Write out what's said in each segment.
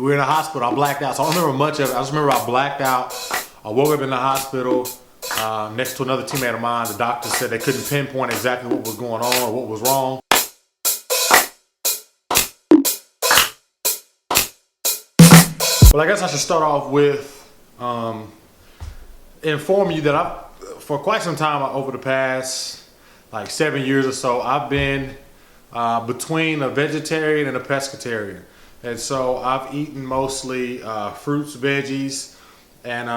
were in the hospital. I blacked out, so I don't remember much of it. I just remember I blacked out. I woke up in the hospital next to another teammate of mine. The doctor said they couldn't pinpoint exactly what was going on or what was wrong. Well, I guess I should start off with informing you that for quite some time over the past like 7 years or so, I've been between a vegetarian and a pescatarian. And so I've eaten mostly fruits, veggies, and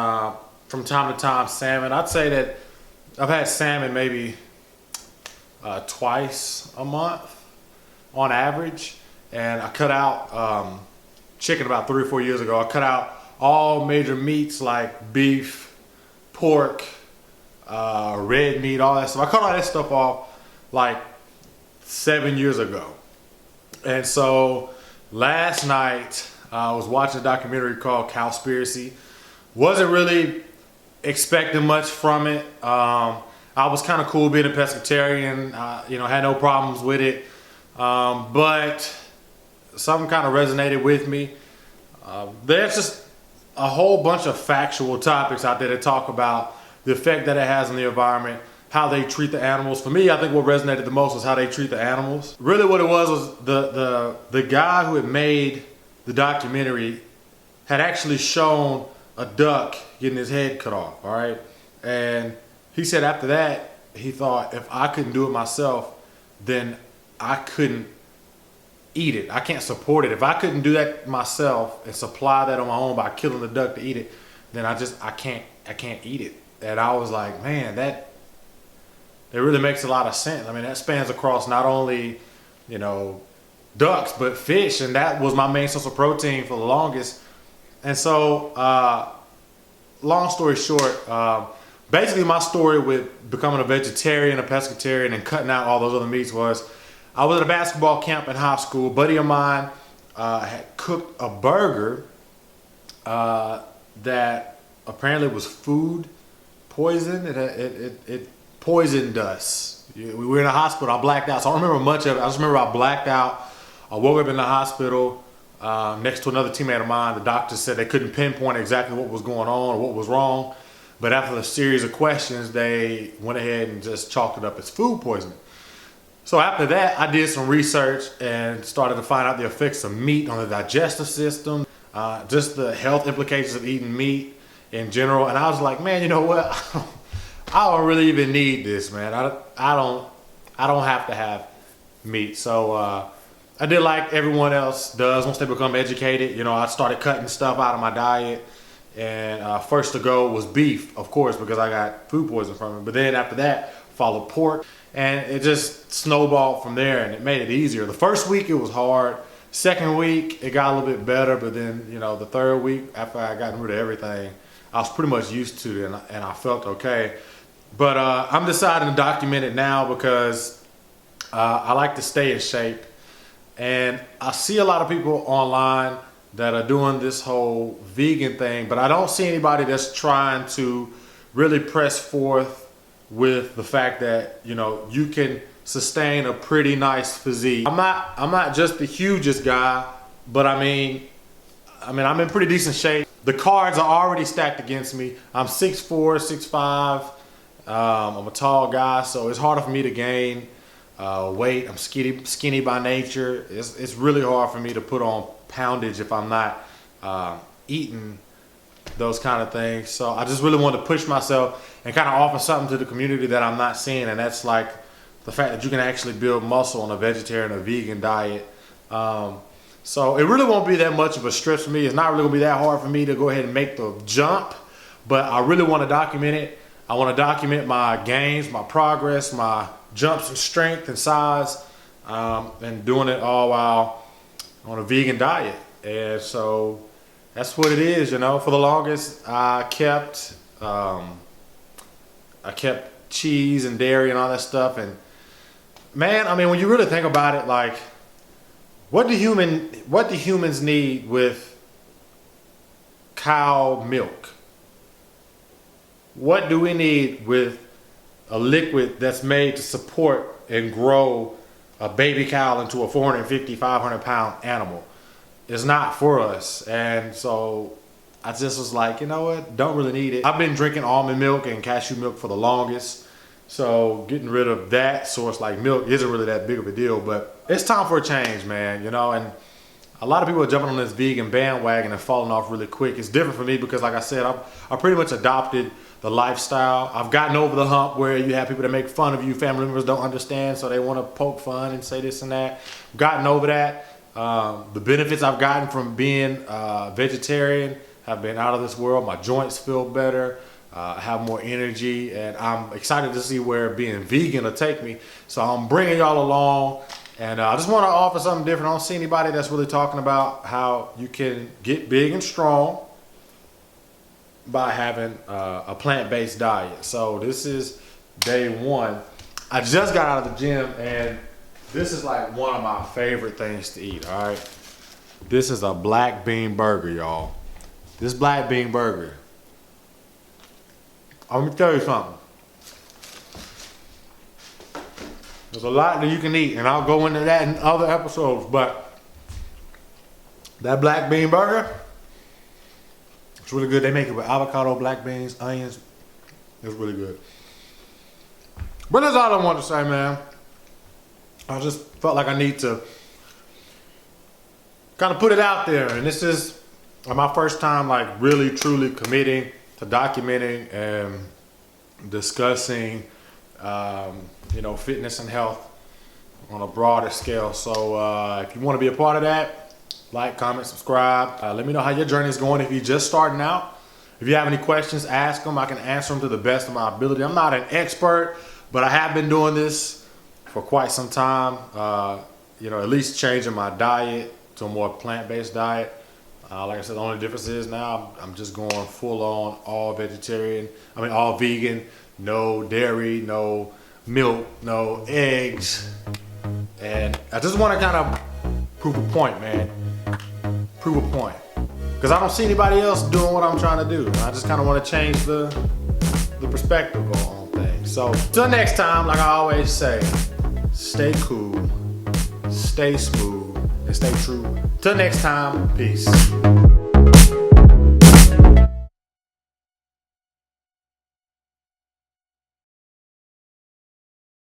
from time to time salmon. I'd say that I've had salmon maybe twice a month on average. And I cut out chicken about 3 or 4 years ago. I cut out all major meats like beef, pork, red meat, all that stuff. I cut all that stuff off like 7 years ago. And so last night I was watching a documentary called Cowspiracy. Wasn't really expecting much from it. I was kind of cool being a pescatarian, you know, had no problems with it. But something kind of resonated with me. There's just a whole bunch of factual topics out there that talk about the effect that it has on the environment, how they treat the animals. For me, I think what resonated the most was how they treat the animals. Really what it was the guy who had made the documentary had actually shown a duck getting his head cut off, all right? And he said after that, he thought if I couldn't do it myself, then I couldn't eat it. I can't support it. If I couldn't do that myself and supply that on my own by killing the duck to eat it, then I can't eat it. And I was like, man, that really makes a lot of sense. I mean, that spans across not only, you know, ducks, but fish. And that was my main source of protein for the longest. And so, long story short, basically my story with becoming a vegetarian, a pescatarian, and cutting out all those other meats was, I was at a basketball camp in high school. A buddy of mine had cooked a burger that apparently was food poison. It poisoned us. We were in a hospital. I blacked out, so I don't remember much of it. I just remember I blacked out. I woke up in the hospital next to another teammate of mine. The doctor said they couldn't pinpoint exactly what was going on or what was wrong. But after a series of questions, they went ahead and just chalked it up as food poisoning. So after that, I did some research and started to find out the effects of meat on the digestive system, just the health implications of eating meat in general. And I was like, man, you know what? I don't really even need this, man. I don't have to have meat. So I did like everyone else does once they become educated. You know, I started cutting stuff out of my diet. And first to go was beef, of course, because I got food poisoning from it. But then after that, followed pork. And it just snowballed from there, and it made it easier. The first week it was hard. Second week it got a little bit better, but then, you know, the third week after I got rid of everything, I was pretty much used to it, and I felt okay. But I'm deciding to document it now because I like to stay in shape. And I see a lot of people online that are doing this whole vegan thing, but I don't see anybody that's trying to really press forth with the fact that, you know, you can sustain a pretty nice physique. I'm not just the hugest guy, but I mean I'm in pretty decent shape. The cards are already stacked against me. I'm 6'4", 6'5". I'm a tall guy, so it's harder for me to gain weight. I'm skinny by nature. It's really hard for me to put on poundage if I'm not eating those kind of things. So I just really want to push myself and kind of offer something to the community that I'm not seeing, and that's like the fact that you can actually build muscle on a vegetarian or vegan diet. So it really won't be that much of a stretch for me. It's not really gonna be that hard for me to go ahead and make the jump, but I really want to document it. I want to document my gains, my progress, my jumps in strength and size, and doing it all while on a vegan diet. And so that's what it is, you know. For the longest, I kept cheese and dairy and all that stuff. And man, I mean, when you really think about it, like, what do humans need with cow milk? What do we need with a liquid that's made to support and grow a baby cow into a 450, 500 pound animal? is not for us. And so I just was like, you know what, don't really need it. I've been drinking almond milk and cashew milk for the longest. So getting rid of that source like milk isn't really that big of a deal, but it's time for a change, man, you know. And a lot of people are jumping on this vegan bandwagon and falling off really quick. It's different for me because, like I said, I pretty much adopted the lifestyle. I've gotten over the hump where you have people that make fun of you, family members don't understand, so they want to poke fun and say this and that. I've gotten over that. The benefits I've gotten from being vegetarian have been out of this world. My joints feel better. I have more energy, and I'm excited to see where being vegan will take me. So I'm bringing y'all along, and I just want to offer something different. I don't see anybody that's really talking about how you can get big and strong by having a plant-based diet. So this is day one. I just got out of the gym, and this is like one of my favorite things to eat, all right? This is a black bean burger, y'all. This black bean burger. Let me tell you something. There's a lot that you can eat, and I'll go into that in other episodes, but that black bean burger, it's really good. They make it with avocado, black beans, onions. It's really good. But that's all I want to say, man. I just felt like I need to kind of put it out there, and this is my first time like really truly committing to documenting and discussing you know, fitness and health on a broader scale. So if you want to be a part of that, like, comment, subscribe. Let me know how your journey is going. If you're just starting out, if you have any questions, ask them. I can answer them to the best of my ability. I'm not an expert, but I have been doing this for quite some time. You know, at least changing my diet to a more plant-based diet. Like I said, the only difference is now I'm just going full on all vegetarian. I mean, all vegan, no dairy, no milk, no eggs. And I just want to kind of prove a point, man. Prove a point. Because I don't see anybody else doing what I'm trying to do. I just kind of want to change the perspective on things. So, till next time, like I always say, stay cool, stay smooth, and stay true. Till next time, peace.